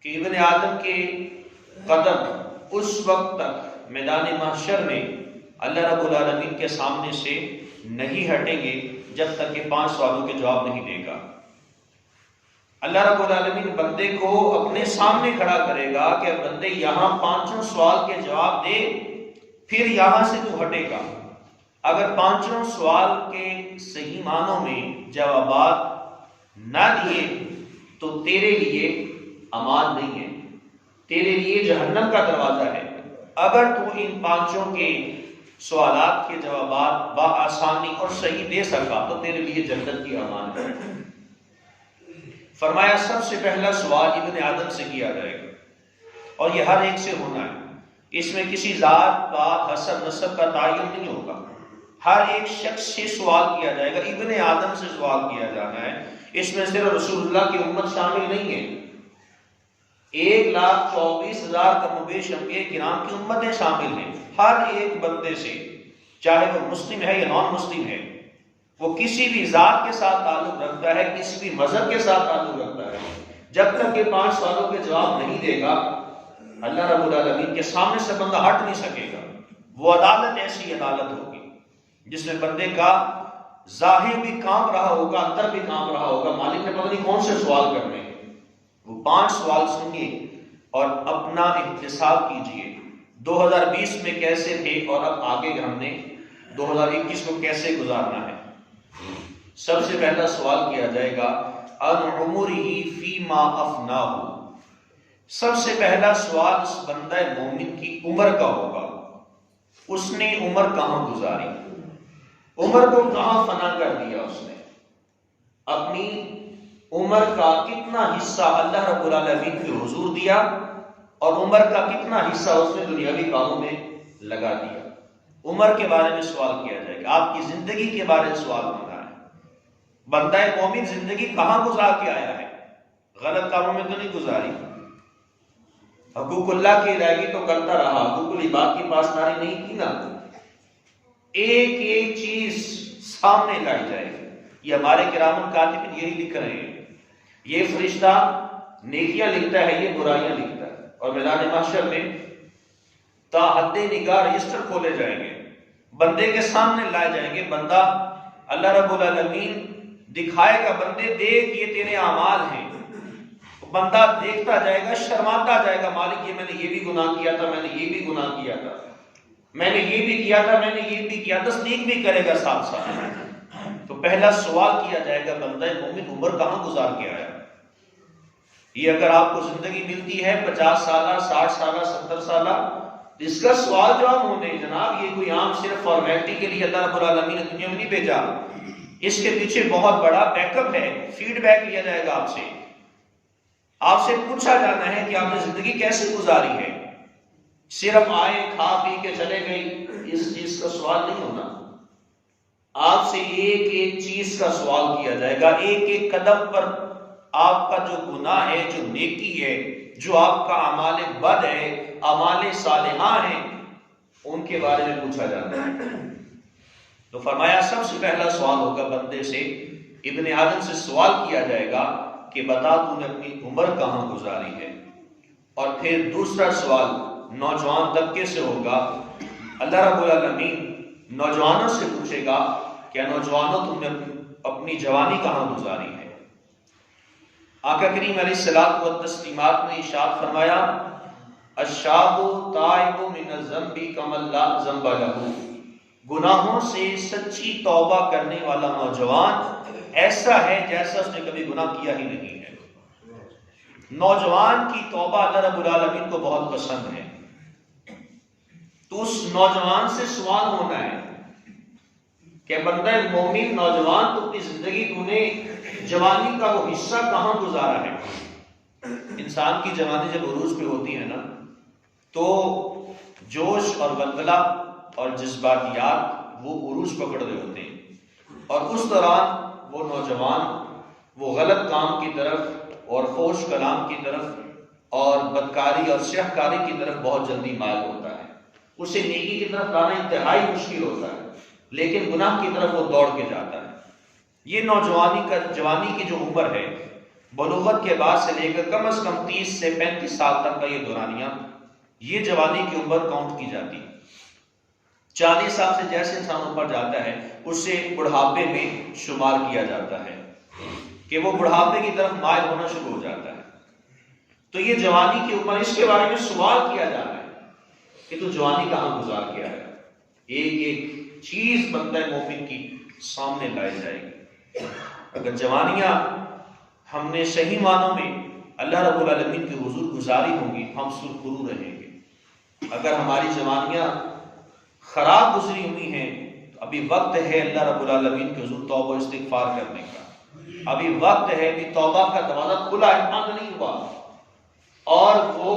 کہ ابن آدم کے قدم اس وقت تک میدان محشر میں اللہ رب العالمین کے سامنے سے نہیں ہٹیں گے جب تک کہ 5 سوالوں کے جواب نہیں دے گا۔ اللہ رب العالمین بندے کو اپنے سامنے کھڑا کرے گا کہ بندے یہاں 5 سوال کے جواب دے، پھر یہاں سے تو ہٹے گا۔ اگر 5 سوال کے صحیح معنوں میں جوابات نہ دیے تو تیرے لیے امان نہیں ہے، تیرے لیے جہنم کا دروازہ ہے۔ اگر تو ان 5 کے سوالات کے جوابات بآسانی اور صحیح دے سکا تو تیرے لیے جنت کی امان ہے۔ فرمایا سب سے پہلا سوال ابن آدم سے کیا جائے گا، اور یہ ہر ایک سے ہونا ہے۔ اس میں کسی ذات پات حسب نسب کا تعین نہیں ہوگا، ہر ایک شخص سے سوال کیا جائے گا۔ ابن آدم سے سوال کیا جانا ہے۔ اس میں صرف رسول اللہ کی امت شامل نہیں ہے، 1,24,000 کم و بیش انبیاء کرام کی امتیں شامل ہیں۔ ہر ایک بندے سے، چاہے وہ مسلم ہے یا نان مسلم ہے، وہ کسی بھی ذات کے ساتھ تعلق رکھتا ہے، کسی بھی مذہب کے ساتھ تعلق رکھتا ہے، جب تک کہ 5 سوالوں کے جواب نہیں دے گا اللہ رب العالمین کے سامنے سے بندہ ہٹ نہیں سکے گا۔ وہ عدالت ایسی عدالت ہوگی جس میں بندے کا ظاہر بھی کام رہا ہوگا، اندر بھی کام رہا ہوگا، مالک نے پتہ نہیں کون سے سوال کرنے ہیں۔ وہ 5 سوال سنیے اور اپنا احتساب کیجئے 2020 میں کیسے تھے اور اب آگے ہم نے 2021 کو کیسے گزارنا ہے۔ سب سے پہلا سوال کیا جائے گا ان عمرہ فیما افناہ، سب سے پہلا سوال اس بندہ مومن کی عمر کا ہوگا۔ اس نے عمر کہاں گزاری، عمر کو کہاں فنا کر دیا، اس نے اپنی عمر کا کتنا حصہ اللہ رب العالمین کے حضور دیا اور عمر کا کتنا حصہ اس نے دنیاوی کاموں میں لگا دیا۔ عمر کے بارے میں سوال کیا جائے گا، آپ کی زندگی کے بارے میں سوال ہونا ہے۔ بندہ مومن زندگی کہاں گزار کے آیا ہے، غلط کاموں میں تو نہیں گزاری، حقوق اللہ کی ادائیگی تو کرتا رہا، حقوق العباد کی پاسداری نہیں کی نا۔ ایک ایک چیز سامنے لائی جائے گی۔ یہ ہمارے کرام الکاتبین یہی لکھ رہے ہیں، یہ فرشتہ نیکیاں لکھتا ہے، یہ برائیاں لکھتا ہے، اور میدان محشر میں تا حد نگاہ رجسٹر کھولے جائیں گے، بندے کے سامنے لائے جائیں گے۔ بندہ اللہ رب العالمین دکھائے گا، بندے دیکھ یہ تیرے اعمال ہیں۔ بندہ دیکھتا جائے گا، شرماتا جائے گا، مالک یہ میں نے یہ بھی گناہ کیا تھا، میں نے یہ بھی گناہ کیا تھا، میں نے یہ بھی کیا تھا، میں نے یہ بھی کیا، تصدیق بھی کرے گا ساتھ ساتھ۔ تو پہلا سوال کیا جائے گا بندہ مومن عمر کہاں گزار کے آیا۔ یہ اگر آپ کو زندگی ملتی ہے 50 سالہ، 60 سالہ، 70 سالہ، اس کا سوال جواب ہونے جناب، یہ کوئی عام صرف فارمیلٹی کے لیے اللہ رب العالمین نے دنیا میں نہیں بھیجا، اس کے پیچھے بہت بڑا بیک اپ ہے، فیڈ بیک لیا جائے گا آپ سے، آپ سے پوچھا جانا ہے کہ آپ نے زندگی کیسے گزاری ہے۔ صرف آئے کھا پی کے چلے گئی، اس چیز کا سوال نہیں ہونا، آپ سے ایک ایک چیز کا سوال کیا جائے گا۔ ایک ایک قدم پر آپ کا جو گناہ ہے، جو نیکی ہے، جو آپ کا اعمال بد ہے، اعمال صالحہ ہیں، ان کے بارے میں پوچھا جاتا ہے۔ تو فرمایا سب سے پہلا سوال ہوگا بندے سے، ابن آدم سے سوال کیا جائے گا کہ بتا تو نے اپنی عمر کہاں گزاری ہے۔ اور پھر دوسرا سوال نوجوان طبقے سے ہوگا، اللہ رب العالمین نوجوانوں سے پوچھے گا کہ نوجوانوں تم نے اپنی جوانی کہاں گزاری ہے۔ آقا کریم علیہ الصلوۃ والتسلیمات نے ارشاد فرمایا الشاب تائب من الذنب کمن لا ذنب لہ، گناہوں سے سچی توبہ کرنے والا نوجوان ایسا ہے جیسا اس نے کبھی گناہ کیا ہی نہیں ہے۔ نوجوان کی توبہ اللہ رب العالمین کو بہت پسند ہے، تو اس نوجوان سے سوال ہونا ہے کہ بندہ مومن نوجوان تو اپنی زندگی تو نے جوانی کا وہ حصہ کہاں گزارا ہے۔ انسان کی جوانی جب عروج پہ ہوتی ہے نا تو جوش اور بلبلہ اور جذباتیات وہ عروج پکڑ رہے ہوتے ہیں، اور اس دوران وہ نوجوان وہ غلط کام کی طرف اور فحش کلام کی طرف اور بدکاری اور سیاہ کاری کی طرف بہت جلدی مائل ہوتا ہے۔ اسے نیکی کی طرف لانا انتہائی مشکل ہوتا ہے، لیکن گناہ کی طرف وہ دوڑ کے جاتا ہے۔ یہ جوانی کی جو عمر ہے، بلوغت کے بعد سے لے کر کم از کم 30 سے 35 سال تک کا یہ دورانیہ، یہ جوانی کی عمر کاؤنٹ کی جاتی ہے۔ 40 سال سے جیسے انسان اوپر جاتا ہے اسے بڑھاپے میں شمار کیا جاتا ہے کہ وہ بڑھاپے کی طرف مائل ہونا شروع ہو جاتا ہے۔ تو یہ جوانی کی عمر، اس کے بارے میں سوال کیا جا رہا ہے کہ تو جوانی کہاں گزار کیا ہے۔ ایک ایک چیز بندہ مومن کی سامنے لائی جائے گی۔ اگر جوانیاں ہم نے صحیح معنوں میں اللہ رب العالمین کے حضور گزاری ہوں گی، ہم سرخرو رہیں گے۔ اگر ہماری جوانیاں خراب گزری ہوئی ہیں تو ابھی وقت ہے اللہ رب العالمین کے حضور توبہ استغفار کرنے کا۔ ابھی وقت ہے کہ توبہ کا دروازہ کھلا ہے، بند نہیں ہوا، اور وہ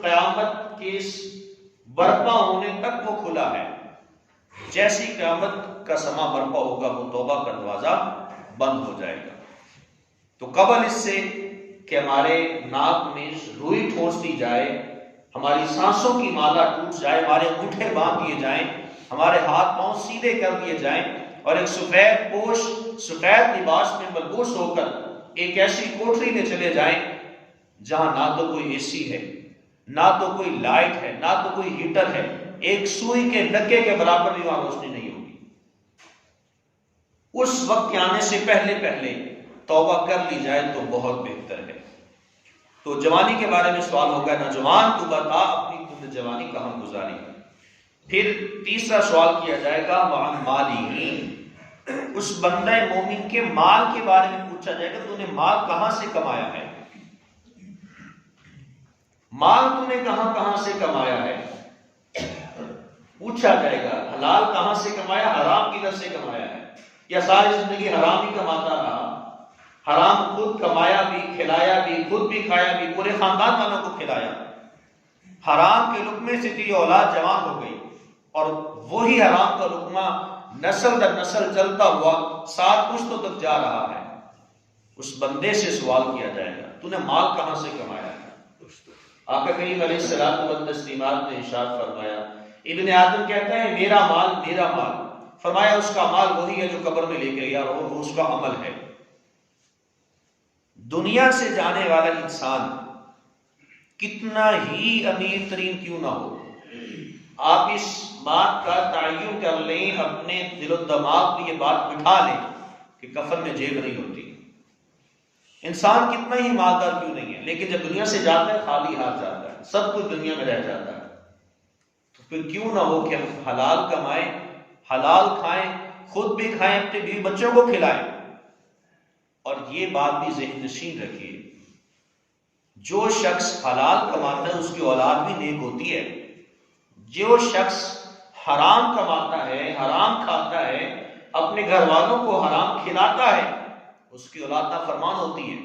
قیامت کے برپا ہونے تک وہ کھلا ہے۔ جیسی قیامت کا سما برپا ہوگا وہ توبہ کا دروازہ بند ہو جائے گا۔ تو قبل اس سے کہ ہمارے ناک میں روئی ٹھونس دی جائے، ہماری سانسوں کی مالا ٹوٹ جائے، ہمارے انگوٹھے باندھ دیے جائیں، ہمارے ہاتھ پاؤں سیدھے کر دیے جائیں، اور ایک سفید پوش سفید لباس میں ملبوس ہو کر ایک ایسی کوٹری میں چلے جائیں جہاں نہ تو کوئی اے سی ہے، نہ تو کوئی لائٹ ہے، نہ تو کوئی ہیٹر ہے، ایک سوئی کے نکے کے برابر بھی وہاں روشنی نہیں ہوگی۔ اس وقت کے آنے سے پہلے پہلے توبہ کر لی جائے تو بہت بہتر ہے۔ تو جوانی کے بارے میں سوال ہوگا، نوجوان تو بتا اپنی تم نے جوانی کہاں گزاری۔ پھر تیسرا سوال کیا جائے گا وعن مالہ، اس بندہ مومن کے مال کے بارے میں پوچھا جائے گا، تو نے مال کہاں سے کمایا ہے، مال تو نے کہاں کہاں سے کمایا ہے، پوچھا جائے گا۔ حلال کہاں سے کمایا، حرام کدھر سے کمایا ہے، یا ساری زندگی حرام ہی کماتا رہا، حرام خود کمایا بھی، کھلایا بھی، خود بھی کھایا بھی، پورے خاندان والوں کو کھلایا، حرام کے لقمے سے تیری اولاد جوان ہو گئی، اور وہی حرام کا لقمہ نسل در نسل چلتا ہوا 7 پشتوں تک جا رہا ہے۔ اس بندے سے سوال کیا جائے گا تو نے مال کہاں سے کمایا ہے۔ آقا کریم علیہ الصلوۃ والتسلیمات نے ارشاد فرمایا، ابن آدم کہتا ہے میرا مال میرا مال، فرمایا اس کا مال وہی ہے جو قبر میں لے کے گیا، وہ اس کا عمل ہے۔ دنیا سے جانے والا انسان کتنا ہی امیر ترین کیوں نہ ہو، آپ اس بات کا تعین کر لیں، اپنے دل و دماغ میں یہ بات بٹھا لیں کہ کفن میں جیب نہیں ہوتی۔ انسان کتنا ہی مالدار کیوں نہیں ہے، لیکن جب دنیا سے جاتا ہے خالی ہاتھ جاتا ہے، سب کچھ دنیا میں رہ جاتا ہے۔ تو پھر کیوں نہ ہو کہ ہم حلال کمائیں، حلال کھائیں، خود بھی کھائیں، اپنے بیوی بچوں کو کھلائیں۔ اور یہ بات بھی ذہن نشین رکھیے، جو شخص حلال کماتا ہے اس کی اولاد بھی نیک ہوتی ہے، جو شخص حرام کماتا ہے، حرام کھاتا ہے، اپنے گھر والوں کو حرام کھلاتا ہے، اس کی اولاد نافرمان ہوتی ہے،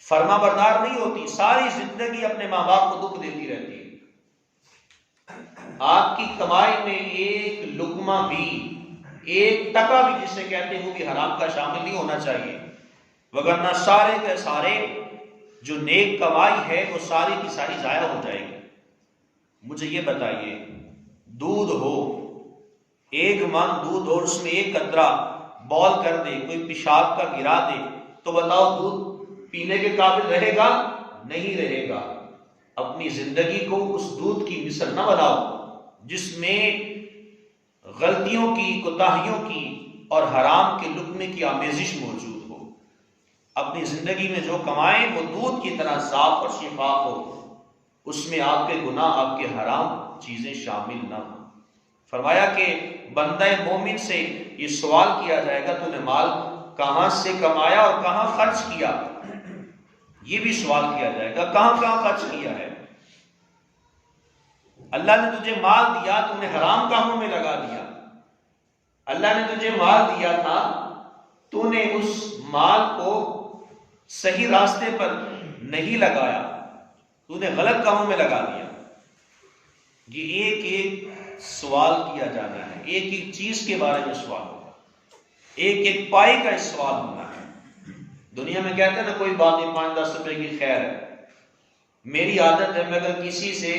فرما بردار نہیں ہوتی، ساری زندگی اپنے ماں باپ کو دکھ دیتی رہتی ہے۔ آپ کی کمائی میں ایک لقمہ بھی، ایک ٹکا بھی جسے کہتے ہیں وہ بھی حرام کا شامل نہیں ہونا چاہیے، وگرنہ سارے کے سارے جو نیک کمائی ہے وہ ساری کی ساری ضائع ہو جائے گی۔ مجھے یہ بتائیے، دودھ ہو، 1 من دودھ اور اس میں 1 قطرہ بول کر دے، کوئی پیشاب کا گرا دے، تو بتاؤ دودھ پینے کے قابل رہے گا؟ نہیں رہے گا۔ اپنی زندگی کو اس دودھ کی مثل نہ بناؤ جس میں غلطیوں کی، کوتاہیوں کی اور حرام کے لقمے کی آمیزش موجود ہو۔ اپنی زندگی میں جو کمائیں وہ دودھ کی طرح صاف اور شفاف ہو، اس میں آپ کے گناہ، آپ کے حرام چیزیں شامل نہ ہوں۔ فرمایا کہ بندہ مومن سے یہ سوال کیا جائے گا تو نے مال کہاں سے کمایا اور کہاں خرچ کیا، یہ بھی سوال کیا جائے گا، کہاں کہاں خرچ کیا ہے۔ اللہ نے تجھے مال دیا، تم نے حرام کاموں میں لگا دیا۔ اللہ نے تجھے مال دیا تھا، تو نے اس مال کو صحیح راستے پر نہیں لگایا، تو نے غلط کاموں میں لگا دیا۔ یہ ایک ایک سوال کیا جانا ہے، ایک ایک چیز کے بارے میں سوال ہوگا، ایک ایک پائی کا سوال ہونا ہے۔ دنیا میں کہتے ہیں نا کوئی بات نہیں، 5-10 روپے کی خیر ہے۔ میری عادت ہے میں اگر کسی سے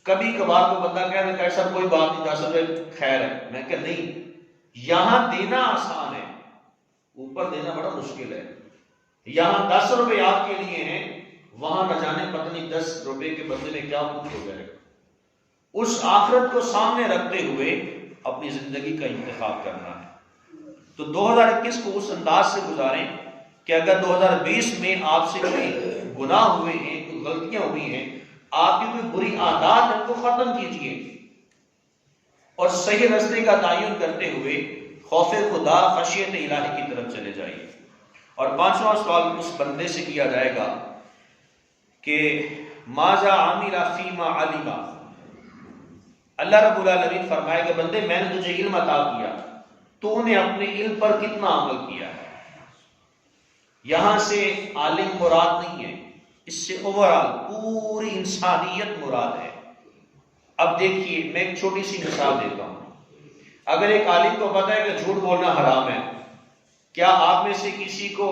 کبھی کبھار کو بندہ کہہ کہ ایسا کوئی بات نہیں، 10 روپے خیر ہے، میں کہ نہیں، یہاں دینا آسان ہے، اوپر دینا بڑا مشکل ہے۔ یہاں 10 روپے آپ کے لیے ہیں، وہاں نہ جانے پتہ نہیں 10 روپے کے بدلے میں کیا کچھ ہو جائے گا۔ اس آخرت کو سامنے رکھتے ہوئے اپنی زندگی کا انتخاب کرنا ہے۔ تو 2021 کو اس انداز سے گزاریں کہ اگر 2020 میں آپ سے کوئی گناہ ہوئے ہیں، کوئی غلطیاں ہوئی ہیں، آپ کی کوئی بری عادات ان کو ختم کیجئے اور صحیح راستے کا تعین کرتے ہوئے خوف خدا، خشیت الہی کی طرف چلے جائیے۔ اور 5واں سوال اس بندے سے کیا جائے گا کہ ماذا عمل فیما علم، اللہ رب العالمین فرمائے کہ بندے میں نے تجھے علم عطا کیا، تو نے اپنے علم پر کتنا عمل کیا ہے۔ یہاں سے عالم مراد نہیں ہے، اس سے اوورآل پوری انسانیت مراد ہے۔ اب دیکھیے میں ایک چھوٹی سی مثال دیتا ہوں۔ اگر ایک عالم کو پتا ہے کہ جھوٹ بولنا حرام ہے، کیا آپ میں سے کسی کو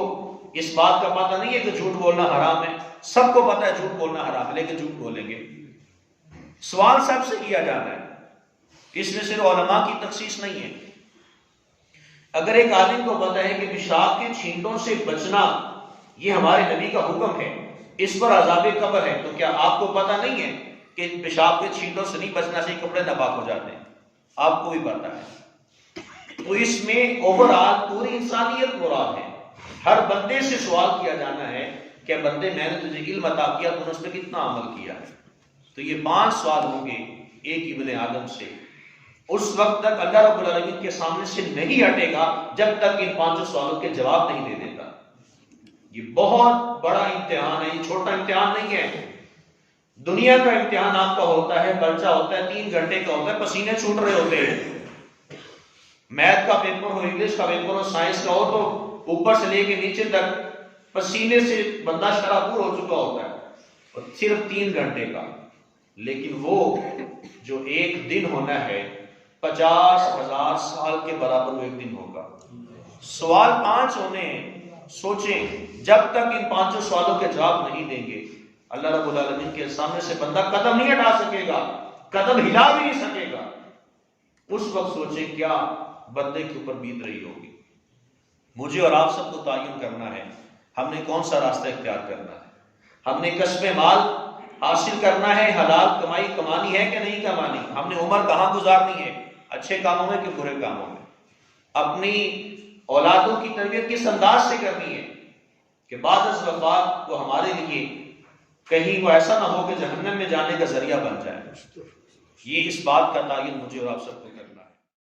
اس بات کا پتہ نہیں ہے کہ جھوٹ بولنا حرام ہے؟ سب کو پتا ہے جھوٹ بولنا حرام ہے، لیکن جھوٹ بولیں گے۔ سوال سب سے کیا جانا ہے، اس میں صرف علماء کی تخصیص نہیں ہے۔ اگر ایک عالم کو پتا ہے کہ پیشاب کے چھینٹوں سے بچنا یہ ہمارے نبی کا حکم ہے، اس پر عذاب قبر ہے، تو کیا آپ کو پتا نہیں ہے کہ پیشاب کے چھینٹوں سے نہیں بچنا سے کپڑے ناپاک ہو جاتے ہیں؟ آپ کو بھی پتا ہے۔ تو اس میں اوورآل پوری انسانیت مراد ہے۔ ہر بندے سے سوال کیا جانا ہے کہ بندے میں نے تجھے علم عطا کیا، تو نے اس پہ کتنا عمل کیا ہے۔ تو یہ 5 سوال ہوں گے ایک ابن آدم سے، اس وقت تک اللہ رب العالمین کے سامنے سے نہیں ہٹے گا جب تک ان 5 سوالوں کے جواب نہیں دے دیتا۔ یہ بہت بڑا امتحان ہے، یہ چھوٹا امتحان نہیں ہے۔ دنیا کا امتحان آپ کا ہوتا ہے، پرچہ ہوتا ہے 3 گھنٹے کا ہوتا ہے، پسینے چھوٹ رہے ہوتے ہیں۔ میتھ کا پیپر ہو، انگلش کا پیپر ہو، سائنس کا ہو، تو اوپر سے لے کے نیچے تک پسینے سے بندہ شرابور ہو چکا ہوتا ہے، اور صرف 3 گھنٹے کا۔ لیکن وہ جو ایک دن ہونا ہے 50,000 سال کے برابر وہ ایک دن ہوگا۔ سوال 5 ہونے ہیں، سوچیں جب تک ان 5 سوالوں کے جواب نہیں دیں گے اللہ رب العالمین کے سامنے سے بندہ قدم نہیں ہٹا سکے گا، قدم ہلا بھی نہیں سکے گا۔ اس وقت سوچیں کیا بندے کے اوپر بیت رہی ہوگی۔ مجھے اور آپ سب کو تعین کرنا ہے ہم نے کون سا راستہ اختیار کرنا ہے۔ ہم نے کسب مال حاصل کرنا ہے، حلال کمائی کمانی ہے کہ نہیں کمانی، ہم نے عمر کہاں گزارنی ہے، اچھے کاموں میں کہ برے کاموں میں، اپنی اولادوں کی تربیت کس انداز سے کرنی ہے کہ بعد از وفات وہ ہمارے لیے کہیں وہ ایسا نہ ہو کہ جہنم میں جانے کا ذریعہ بن جائے۔ یہ اس بات کا تعین مجھے اور آپ سب کو